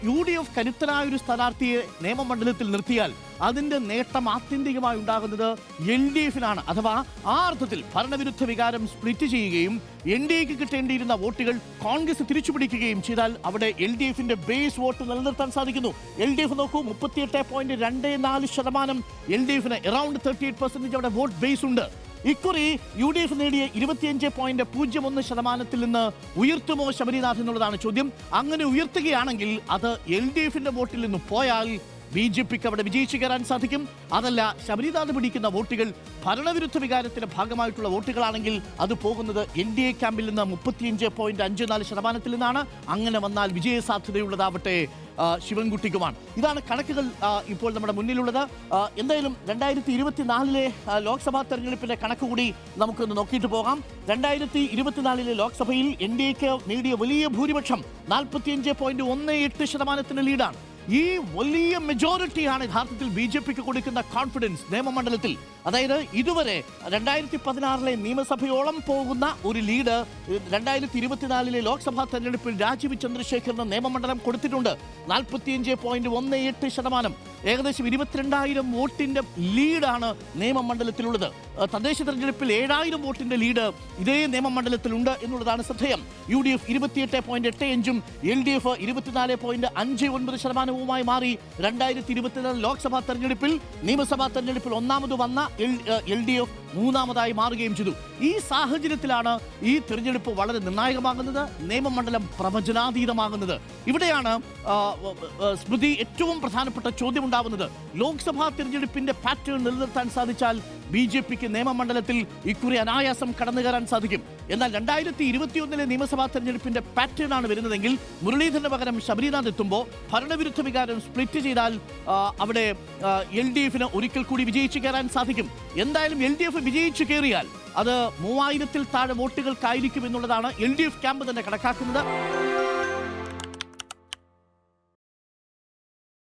UDF കരുത്തനായ ഒരു സ്ഥാനാർത്ഥിയെ നിയമമണ്ഡലത്തിൽ നിർത്തിയാൽ അതിന്റെ നേട്ടം ആത്യന്തികമായി ഉണ്ടാകുന്നത് LDFിനാണ്. അഥവാ ആ അർത്ഥത്തിൽ ഭരണവിരുദ്ധ വികാരം സ്പ്ലിറ്റ് ചെയ്യുകയും NDAക്ക് കിട്ടേണ്ടിയിരുന്ന വോട്ടുകൾ കോൺഗ്രസ് തിരിച്ചുപിടിക്കുകയും ചെയ്താൽ അവിടെ LDFിന്റെ ബേസ് വോട്ട് നിലനിർത്താൻ സാധിക്കുന്നു. LDF നോക്കൂ, 38.24%. LDFിന് അറൌണ്ട് 38% അവിടെ വോട്ട് ബേസ് ഉണ്ട്. ഇക്കുറി UDF നേടിയ 25.01% നിന്ന് ഉയർത്തുമോ ശബരിനാഥ് എന്നുള്ളതാണ് ചോദ്യം. അങ്ങനെ ഉയർത്തുകയാണെങ്കിൽ അത് LDFിന്റെ വോട്ടിൽ നിന്ന് പോയാൽ BJPക്ക് അവിടെ വിജയിച്ചു കയറാൻ സാധിക്കും. അതല്ല, ശബരിനാഥ് പിടിക്കുന്ന വോട്ടുകൾ ഭരണവിരുദ്ധ വികാരത്തിന്റെ ഭാഗമായിട്ടുള്ള വോട്ടുകളാണെങ്കിൽ അത് പോകുന്നത് NDA ക്യാമ്പിൽ നിന്ന് 35.54% നിന്നാണ്. അങ്ങനെ വന്നാൽ വിജയ സാധ്യതയുള്ളതാവട്ടെ ശിവൻകുട്ടിക്കുമാണ്. ഇതാണ് കണക്കുകൾ ഇപ്പോൾ നമ്മുടെ മുന്നിലുള്ളത്. എന്തായാലും 2024 ലോക്സഭാ തെരഞ്ഞെടുപ്പിന്റെ കണക്ക് കൂടി നമുക്കൊന്ന് നോക്കിയിട്ട് പോകാം. 2024 ലോക്സഭയിൽ NDAക്ക് നേടിയ വലിയ ഭൂരിപക്ഷം 45.18% ലീഡാണ്. ഈ വലിയ മെജോറിറ്റിയാണ് യഥാർത്ഥത്തിൽ BJPക്ക് കൊടുക്കുന്ന കോൺഫിഡൻസ് നിയമമണ്ഡലത്തിൽ. അതായത് ഇതുവരെ 2016 നിയമസഭയോളം പോകുന്ന ഒരു ലീഡ് 2024 ലോക്സഭാ തെരഞ്ഞെടുപ്പിൽ രാജീവ് ചന്ദ്രശേഖറിന് നിയമമണ്ഡലം കൊടുത്തിട്ടുണ്ട്. 45.18%, ഏകദേശം 22,000 വോട്ടിന്റെ ലീഡാണ് നിയമമണ്ഡലത്തിലുള്ളത്. തദ്ദേശ തെരഞ്ഞെടുപ്പിൽ 7,000 വോട്ടിന്റെ ലീഡ് ഇതേ നിയമമണ്ഡലത്തിലുണ്ട് എന്നുള്ളതാണ് ശ്രദ്ധേയം. UDF 28.85%, LDF 24.59% മാറി 2024 ലോക്സഭാ തെരഞ്ഞെടുപ്പിൽ നിയമസഭാ തെരഞ്ഞെടുപ്പിൽ ഒന്നാമത് വന്ന LDF മൂന്നാമതായി മാറുകയും ചെയ്തു. ഈ സാഹചര്യത്തിലാണ് ഈ തെരഞ്ഞെടുപ്പ് വളരെ നിർണായകമാകുന്നത്, നിയമമണ്ഡലം പ്രവചനാതീതമാകുന്നത്. ഇവിടെയാണ് സ്മൃതി ഏറ്റവും പ്രധാനപ്പെട്ട ചോദ്യം ഉണ്ടാവുന്നത്. ലോക്സഭാ തെരഞ്ഞെടുപ്പിന്റെ പാറ്റേൺ നിലനിർത്താൻ സാധിച്ചാൽ BJPക്ക് നിയമമണ്ഡലത്തിൽ ഇക്കുറി അനായാസം കടന്നു കയറാൻ സാധിക്കും. എന്നാൽ 2021 നിയമസഭാ തെരഞ്ഞെടുപ്പിന്റെ പാറ്റേൺ ആണ് വരുന്നതെങ്കിൽ മുരളീധരന് പകരം ശബരിനാഥ് എത്തുമ്പോൾ ഭരണവിരുദ്ധ വികാരം സ്പ്ലിറ്റ് ചെയ്താൽ അവിടെ LDFിന് ഒരിക്കൽ കൂടി വിജയിച്ചു കയറാൻ സാധിക്കും. എന്തായാലും LDF വിജയിച്ചു കയറിയാൽ അത് 3000-ൽ താഴെ വോട്ടുകൾക്കായിരിക്കും എന്നുള്ളതാണ് LDF ക്യാമ്പ് തന്നെ കണക്കാക്കുന്നത്.